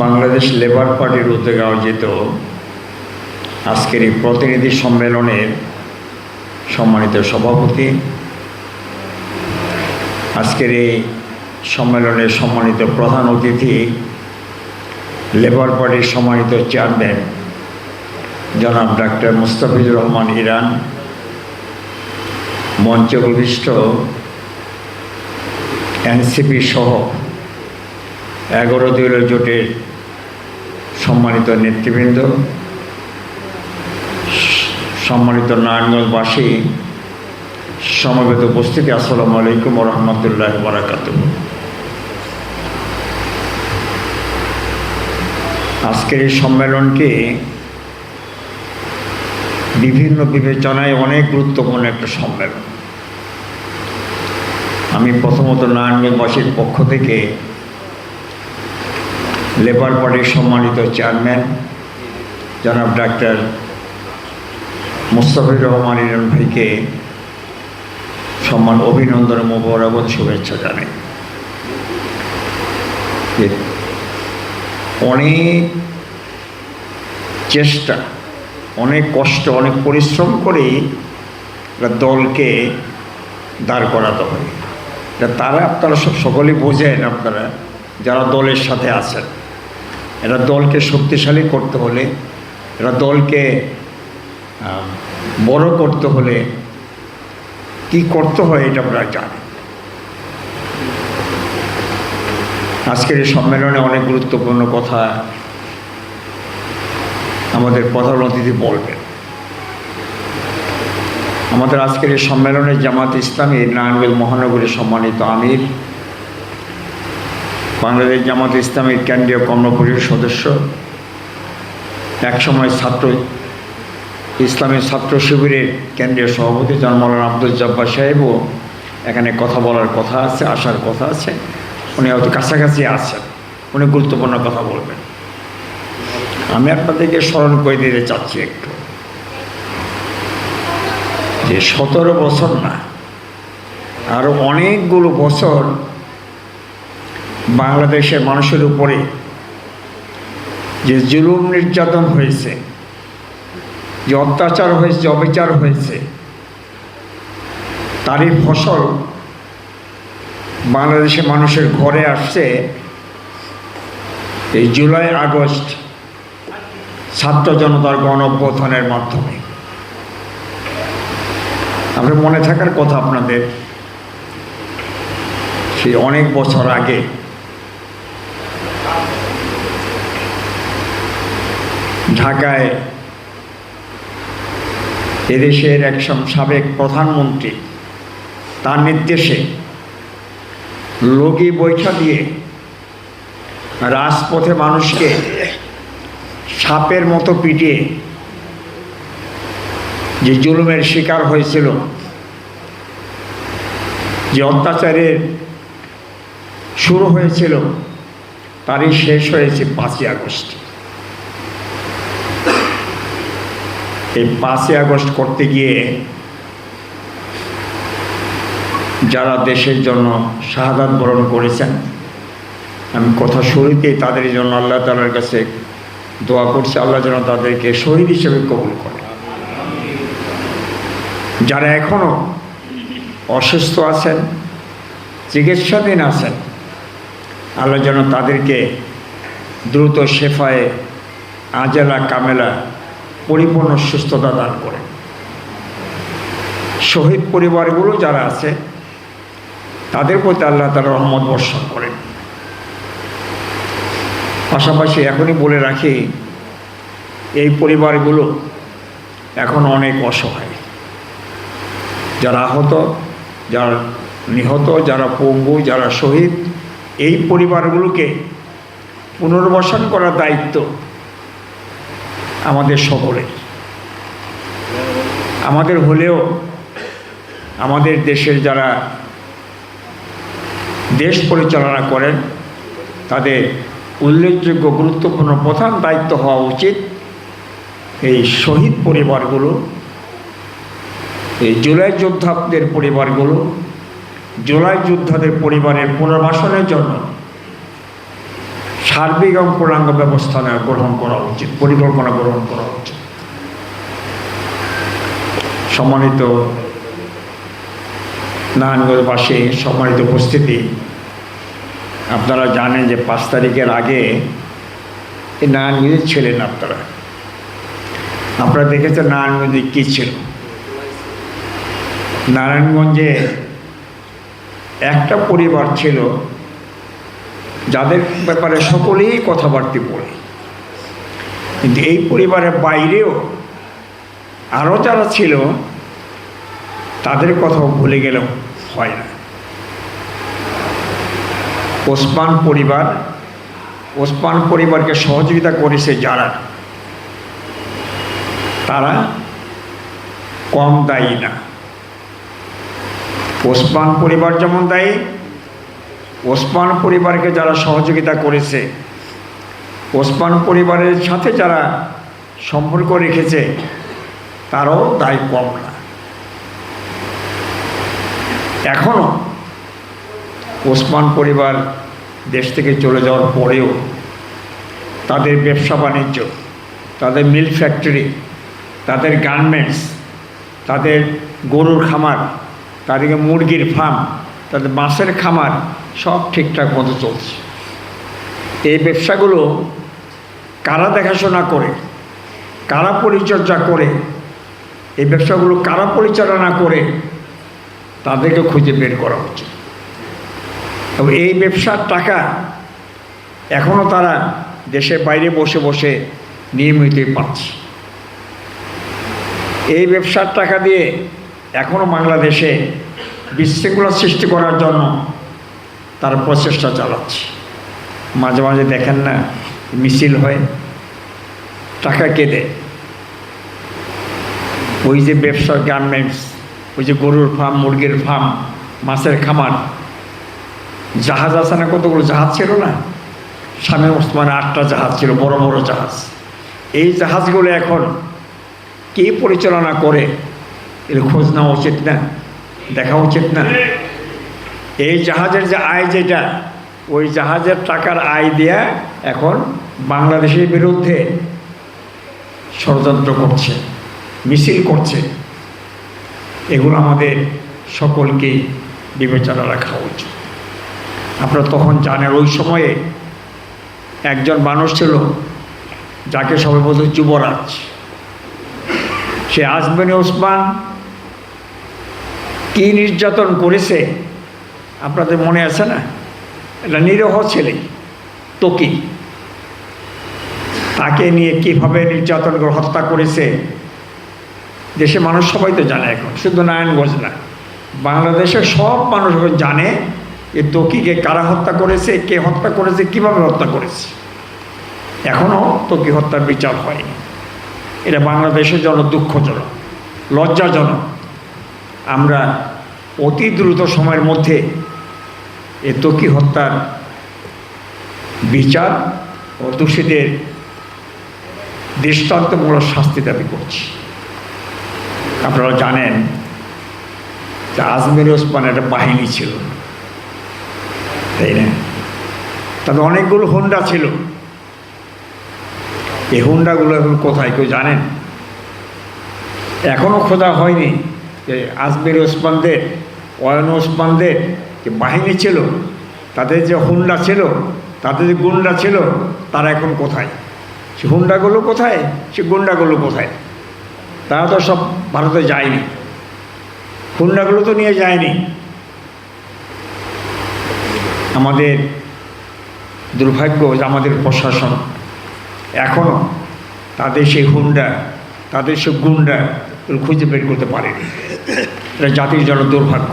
Bangladesh labour পার্টির উদ্যোগে আয়োজিত আজকের এই প্রতিনিধি সম্মেলনের সম্মানিত সভাপতি, আজকের এই সম্মেলনের সম্মানিত প্রধান অতিথি, লেবার পার্টির সম্মানিত চেয়ারম্যান জনাব ডাক্তার মুস্তাফিজুর রহমান ইরান, মঞ্চে উপবিষ্ট এনসিপি সহ 11 দলীয় জোটের সম্মানিত নেতৃবৃন্দ, সম্মানিত নারায়ণগঞ্জবাসী, সমবেত উপস্থিতি, আসসালামু আলাইকুম ওয়া রাহমাতুল্লাহি ওয়া বারাকাতুহু। আজকের এই সম্মেলনটি বিভিন্ন বিবেচনায় অনেক গুরুত্বপূর্ণ একটা সম্মেলন। আমি প্রথমত নারায়ণগঞ্জবাসীর পক্ষ থেকে লেবার পার্টির সম্মানিত চেয়ারম্যান জনাব ডাক্তার মুস্তাফিজুর রহমান ইরান ভাইকে সম্মান, অভিনন্দন, মোবারকবাদ, শুভেচ্ছা জানাই। অনেক চেষ্টা, অনেক কষ্ট, অনেক পরিশ্রম করেই দলকে দাঁড় করাতে হয়। তারা আপনারা সকলেই বোঝেন, আপনারা যারা দলের সাথে আছেন, এটা দলকে শক্তিশালী করতে হলে, এটা দলকে বড় করতে হলে কি করতে হয় এটা আপনারা জানেন। আজকের এই সম্মেলনে অনেক গুরুত্বপূর্ণ কথা আমাদের প্রধান অতিথি বলবেন। আমাদের আজকের এই সম্মেলনে জামাত ইসলামী নারায়ণগঞ্জ মহানগরীর সম্মানিত আমির, বাংলাদেশ জামাত ইসলামীর কেন্দ্রীয় কর্মপরিষদ সদস্য, একসময় ইসলামী ছাত্র শিবিরের কেন্দ্রীয় সভাপতি জনাব মাওলানা আব্দুল জব্বার সাহেবও এখানে কথা বলার কথা আছে, আসার কথা আছে। উনি হয়তো কাছাকাছি আছেন, উনি গুরুত্বপূর্ণ কথা বলবেন। আমি আপনাদেরকে স্মরণ করে দিতে চাচ্ছি একটু, যে 17 বছর না, আরও অনেকগুলো বছর বাংলাদেশের মানুষের উপরে যে জুলুম নির্যাতন হয়েছে, যে অত্যাচার হয়েছে, যে অবিচার হয়েছে, তারই ফসল বাংলাদেশের মানুষের ঘরে আসছে এই জুলাই আগস্ট ছাত্র জনতার গণ অভ্যুত্থানের মাধ্যমে। আপনার মনে থাকার কথা, আপনাদের সেই অনেক বছর আগে ঢাকায় এদেশের এক সাবেক প্রধানমন্ত্রী তার নির্দেশে লগি বৈঠা দিয়ে রাজপথে মানুষকে সাপের মতো পিটিয়ে যে জুলুমের শিকার হয়েছিল, যে অত্যাচারের শুরু হয়েছিল, তারই শেষ হয়েছে 5ই আগস্ট। এই 5ই আগস্ট করতে গিয়ে যারা দেশের জন্য শাহাদাত বরণ করেছেন, আমি কথা শুরুতেই তাদের জন্য আল্লাহ তাআলার কাছে দোয়া করছি, আল্লাহ যেন তাদেরকে শহীদ হিসেবে কবুল করে। যারা এখনও অসুস্থ আছেন, চিকিৎসাধীন আছেন, আল্লাহ যেন তাদেরকে দ্রুত শেফায়ে আজেলা কামেলা পরিপূর্ণ সুস্থতা দান করে। শহীদ পরিবারগুলো যারা আছে তাদের প্রতি আল্লাহ তাআলা রহমত বর্ষণ করেন। পাশাপাশি এখনই বলে রাখি, এই পরিবারগুলো এখন অনেক অসহায়। যারা আহত, যারা নিহত, যারা পঙ্গু, যারা শহীদ, এই পরিবারগুলোকে পুনর্বাসন করার দায়িত্ব আমাদের সকলের। আমাদের হলেও আমাদের দেশের যারা দেশ পরিচালনা করেন, তাদের উল্লেখযোগ্য গুরুত্বপূর্ণ প্রধান দায়িত্ব হওয়া উচিত এই শহীদ পরিবারগুলো, এই জুলাই যোদ্ধাদের পরিবারগুলো, জুলাই যোদ্ধাদের পরিবারের পুনর্বাসনের জন্য সার্বিক এবং পূর্ণাঙ্গ ব্যবস্থা গ্রহণ করা উচিত, পরিকল্পনা গ্রহণ করা উচিত। সম্মানিত নারায়ণগঞ্জবাসী, সম্মানিত উপস্থিতি, আপনারা জানেন যে 5 তারিখের আগে এই নারায়ণগঞ্জে ছিলেন আপনারা দেখেছেন নারায়ণগঞ্জে কী ছিল। নারায়ণগঞ্জে একটা পরিবার ছিল যাদের ব্যাপারে সকলেই কথাবার্তা বলে, কিন্তু এই পরিবারের বাইরেও আরও যারা ছিল তাদের কথাও ভুলে গেলেও হয় না। ওসমান পরিবারকে সহযোগিতা করেছে যারা, তারা কম দায়ী না। ওসমান পরিবার যেমন দায়ী, ওসমান পরিবারকে যারা সহযোগিতা করেছে, ওসমান পরিবারের সাথে যারা সম্পর্ক রেখেছে, তারও দায় কম না। এখনও ওসমান পরিবার দেশ থেকে চলে যাওয়ার পরেও তাদের ব্যবসা বাণিজ্য, তাদের মিল ফ্যাক্টরি, তাদের গার্মেন্টস, তাদের গরুর খামার, তাদেরকে মুরগির ফার্ম, তাদের মাছের খামার সব ঠিকঠাক মতো চলছে। এই ব্যবসাগুলো কারা দেখাশোনা করে, কারা পরিচর্যা করে, এই ব্যবসাগুলো কারা পরিচালনা করে, তাদেরকে খুঁজে বের করা উচিত। এবং এই ব্যবসার টাকা এখনও তারা দেশের বাইরে বসে বসে নিয়মিতই পাচ্ছে। এই ব্যবসার টাকা দিয়ে এখনও বাংলাদেশে বিশৃঙ্খলা সৃষ্টি করার জন্য তারা প্রচেষ্টা চালাচ্ছে। মাঝে মাঝে দেখেন না মিছিল হয়, টাকা কে দেয়? ওই যে ব্যবসা, গার্মেন্টস, ওই যে গরুর ফার্ম, মুরগির ফার্ম, মাছের খামার, জাহাজ আছে না, কতগুলো জাহাজ ছিল না স্বামী ওসমান, 8টা জাহাজ ছিল, বড় বড় জাহাজ। এই জাহাজগুলো এখন কে পরিচালনা করে এর খোঁজ নেওয়া উচিত না, দেখা উচিত না? এই জাহাজের যে আয়, যেটা ওই জাহাজের টাকার আয় দেয়া এখন বাংলাদেশের বিরুদ্ধে ষড়যন্ত্র করছে, মিছিল করছে। এগুলো আমাদের সকলকে বিবেচনা রাখা উচিত। আপনারা তখন জানেন ওই সময়ে একজন মানুষ ছিল যাকে সবাই বলতো যুবরাজ। সে আজমির ওসমান কি নির্যাতন করেছে আপনাদের মনে আছে না? এটা নিরীহ ছেলে তকি, তাকে নিয়ে কীভাবে নির্যাতন করে হত্যা করেছে দেশের মানুষ সবাই তো জানে। এখন শুধু নারায়ণগঞ্জ না, বাংলাদেশের সব মানুষ জানে এ তকিকে কারা হত্যা করেছে, কে হত্যা করেছে, কিভাবে হত্যা করেছে। এখনও তকি হত্যার বিচার হয়নি। এটা বাংলাদেশের জন্য দুঃখজনক, লজ্জাজনক। আমরা অতি দ্রুত সময়ের মধ্যে এ তকি হত্যার বিচার ও দোষীদের দৃষ্টান্তমূলক শাস্তি দাবি করছি। আপনারা জানেন যে আজমির ওসমান একটা বাহিনী ছিল, তাই না? তবে অনেকগুলো হুন্ডা ছিল। এই হুন্ডাগুলো এখন কোথায় কেউ জানেন? এখনও খোঁজা হয়নি যে আজমির ওসমানদের, অয়ন ওসমানদের যে বাহিনী ছিল, তাদের যে হুন্ডা ছিল, তাদের যে গুন্ডা ছিল, তারা এখন কোথায়? সে হুন্ডাগুলো কোথায়, সে গুন্ডাগুলো কোথায়? তারা তো সব ভারতে যায়নি, হুন্ডাগুলো তো নিয়ে যায়নি। আমাদের দুর্ভাগ্য যে আমাদের প্রশাসন এখনও তাদের সেই হুন্ডা, তাদের সেই গুন্ডা খুঁজে বের করতে পারেনি। এটা জাতির জন্য দুর্ভাগ্য।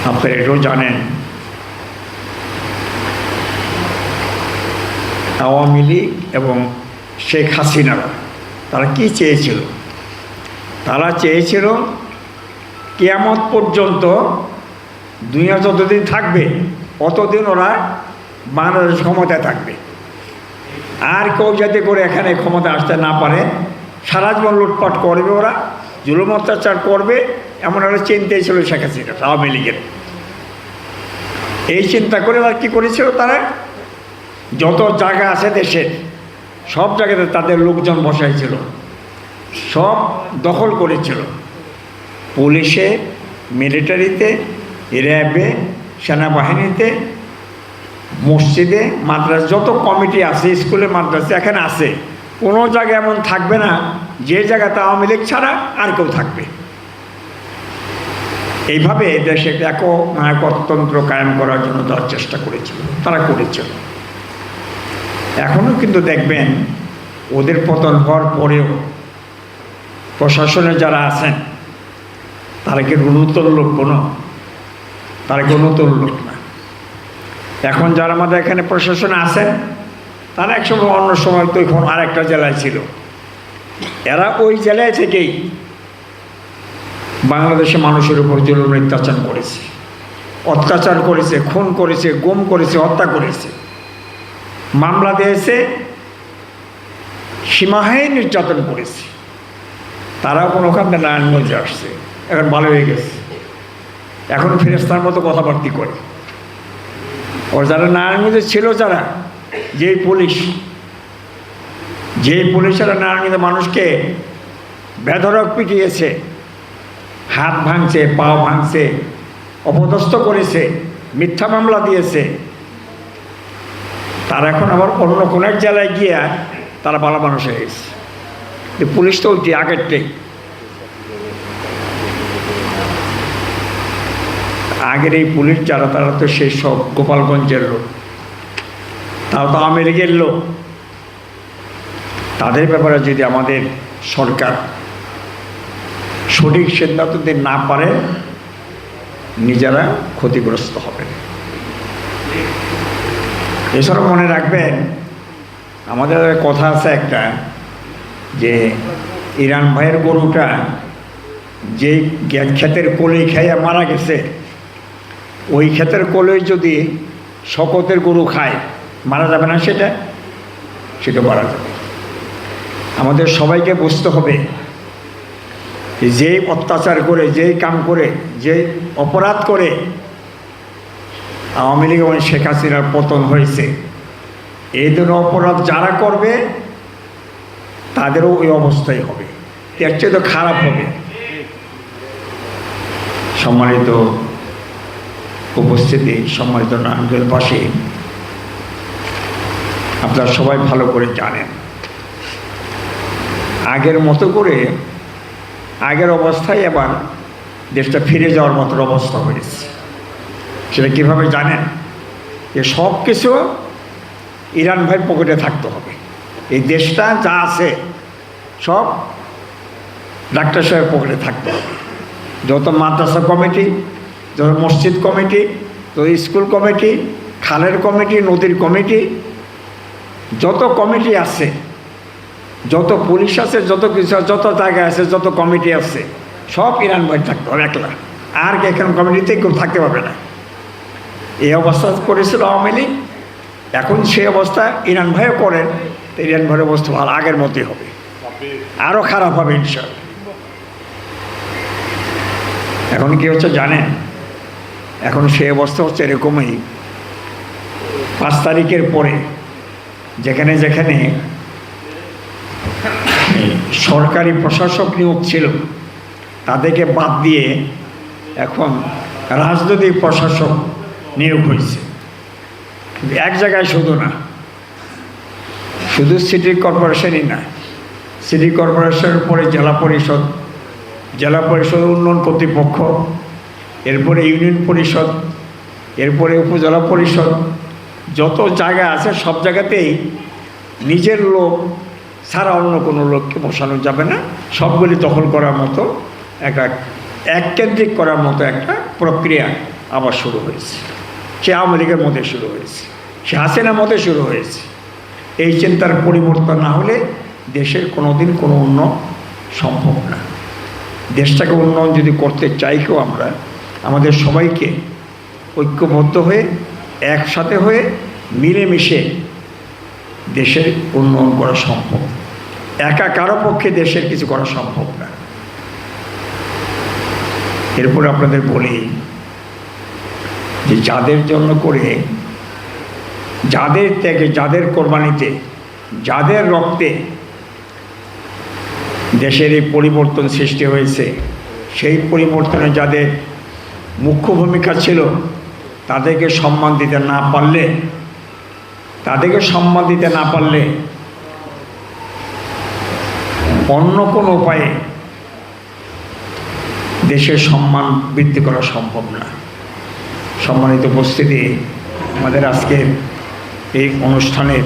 আপনারা এটাও জানেন আওয়ামী লীগ এবং শেখ হাসিনারা তারা কি চেয়েছিল? তারা চেয়েছিল কিয়ামত পর্যন্ত দুনিয়া যতদিন থাকবে অতদিন ওরা বাংলাদেশ ক্ষমতায় থাকবে, আর কেউ যাতে করে এখানে ক্ষমতা আসতে না পারে। সারা জীবন লুটপাট করবে ওরা, জুলুম অত্যাচার করবে, এমন একটা চিন্তাই ছিল শেখ হাসিনা, আওয়ামী লীগের। এই চিন্তা করে আর কী করেছিল তারা, যত জায়গা আছে দেশের সব জায়গাতে তাদের লোকজন বসাইছিল, সব দখল করেছিল। পুলিশে, মিলিটারিতে, র্যাবে, সেনাবাহিনীতে, মসজিদে, মাদ্রাসা, যত কমিটি আছে, স্কুলে, মাদ্রাসা এখানে আছে। কোনো জায়গায় এমন থাকবে না যে জায়গাতে আওয়ামী লীগ ছাড়া আর কেউ থাকবে। এইভাবে দেশে একতন্ত্র কায়েম করার জন্য তারা চেষ্টা করেছিল, তারা করেছিল। এখনও কিন্তু দেখবেন ওদের পতন হওয়ার পরেও প্রশাসনে যারা আছেন তারা কি নতুন লোক কোনো? তারা কি নতুন লোক না। এখন যারা আমাদের এখানে প্রশাসনে আছেন তারা একসময় অন্য সময় তো এখন আরেকটা জেলায় ছিল, এরা ওই জেলায় থেকেই বাংলাদেশের মানুষের উপর জুলুম অত্যাচার করেছে, খুন করেছে, গুম করেছে, হত্যা করেছে, মামলা দিয়েছে, সীমাহীন নির্যাতন করেছে। তারাও কোনো ওখান থেকে নারায়ণগঞ্জে আসছে, এখন ভালো হয়ে গেছে, এখন ফেরেস্তার মতো কথাবার্তা করে। ওর যারা নারায়ণগঞ্জে ছিল, যারা যেই পুলিশেরা নারায়ণগঞ্জে মানুষকে বেধড়ক পিটিয়েছে, হাত ভাঙছে, পা ভাঙছে, অপদস্থ করেছে, মিথ্যা মামলা দিয়েছে, তারা এখন আবার অন্য কোনো এক জেলায় গিয়ে তারা ভালো মানুষ হয়ে গেছে। পুলিশ তো ওইটি আগেরটাই, আগের এই পুলিশ যারা তারা তো সেই সব গোপালগঞ্জের লোক, তারা তো আওয়ামী লীগের লোক। তাদের ব্যাপারে যদি আমাদের সরকার সঠিক সিদ্ধান্ত দিতে না পারে, নিজেরা ক্ষতিগ্রস্ত হবে। এছাড়াও মনে রাখবেন, আমাদের কথা আছে একটা, যে ইরান ভাইয়ের গরুটা যেই ক্ষেতের কোলেই খাইয়া মারা গেছে, ওই ক্ষেতের কোলেই যদি শকতের গরু খায়, মারা যাবে না? সেটা মারা যাবে। আমাদের সবাইকে বুঝতে হবে, যে অত্যাচার করে, যেই কাম করে, যে অপরাধ করে আওয়ামী লীগ এবং শেখ হাসিনার পতন হয়েছে, এই ধরনের অপরাধ যারা করবে তাদেরও ওই অবস্থাই হবে, এর চেয়ে তো খারাপ হবে। সম্মানিত উপস্থিতি, সম্মানিত নারায়ণগঞ্জবাসী, আপনারা সবাই ভালো করে জানেন, আগের মতো করে আগের অবস্থায় এবার দেশটা ফিরে যাওয়ার মতো অবস্থা হয়েছে। সেটা কীভাবে জানেন? যে সব কিছু ইরান ভাই পকেটে থাকতে হবে। এই দেশটা যা আছে সব ডাক্তার সাহেবের পকেটে থাকতে হবে। যত মাদ্রাসা কমিটি, যত মসজিদ কমিটি, যত স্কুল কমিটি, খালের কমিটি, নদীর কমিটি, যত কমিটি আছে, যত পুলিশ আছে, যত কিছু, যত জায়গা আছে, যত কমিটি আছে, সব ইরান ভাই থাকতে হবে একলা। আর এখানে কমিটিতে কেউ থাকতে পারবে না। এই অবস্থা করেছিল আওয়ামী লীগ, এখন সেই অবস্থা ইরান ভাইও করেন, তো ইরান ভাইয়ের অবস্থা ভালো আগের মতোই হবে, আরও খারাপ হবে ইনশাআল্লাহ। এখন কি হচ্ছে জানেন? এখন সেই অবস্থা হচ্ছে এরকমই, 5 তারিখের পরে যেখানে যেখানে সরকারি প্রশাসক নিয়োগ ছিল তাদেরকে বাদ দিয়ে এখন রাজনৈতিক প্রশাসক নিয়োগ হয়েছে। এক জায়গায় শুধু না, শুধু সিটি কর্পোরেশনই না, সিটি কর্পোরেশনের পরে জেলা পরিষদ, জেলা পরিষদ উন্নয়ন কর্তৃপক্ষ, এরপরে ইউনিয়ন পরিষদ, এরপরে উপজেলা পরিষদ, যত জায়গা আছে সব জায়গাতেই নিজের লোক ছাড়া অন্য কোনো লোককে বসানো যাবে না। সবগুলি দখল করার মতো এককেন্দ্রিক করার মতো একটা প্রক্রিয়া আবার শুরু হয়েছে। সে আওয়ামী লীগের মধ্যে শুরু হয়েছে, সে হাসিনার মধ্যে শুরু হয়েছে। এই চিন্তার পরিবর্তন না হলে দেশের কোনোদিন কোনো উন্নয়ন সম্ভব না। দেশটাকে উন্নয়ন যদি করতে চাই কেউ, আমরা আমাদের সবাইকে ঐক্যবদ্ধ হয়ে, একসাথে হয়ে, মিলেমিশে দেশের উন্নয়ন করা সম্ভব। একা কারো পক্ষে দেশের কিছু করা সম্ভব না। এরপরে আপনাদের বলি, যে যাদের জন্য করে, যাদের ত্যাগে, যাদের কোরবানিতে, যাদের রক্তে দেশের এই পরিবর্তন সৃষ্টি হয়েছে, সেই পরিবর্তনে যাদের মুখ্য ভূমিকা ছিল, তাদেরকে সম্মান দিতে না পারলে, অন্য কোনো উপায়ে দেশের সম্মান বৃদ্ধি করা সম্ভব না। সম্মানিত উপস্থিতি, আমাদের আজকের এই অনুষ্ঠানের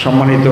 সম্মানিত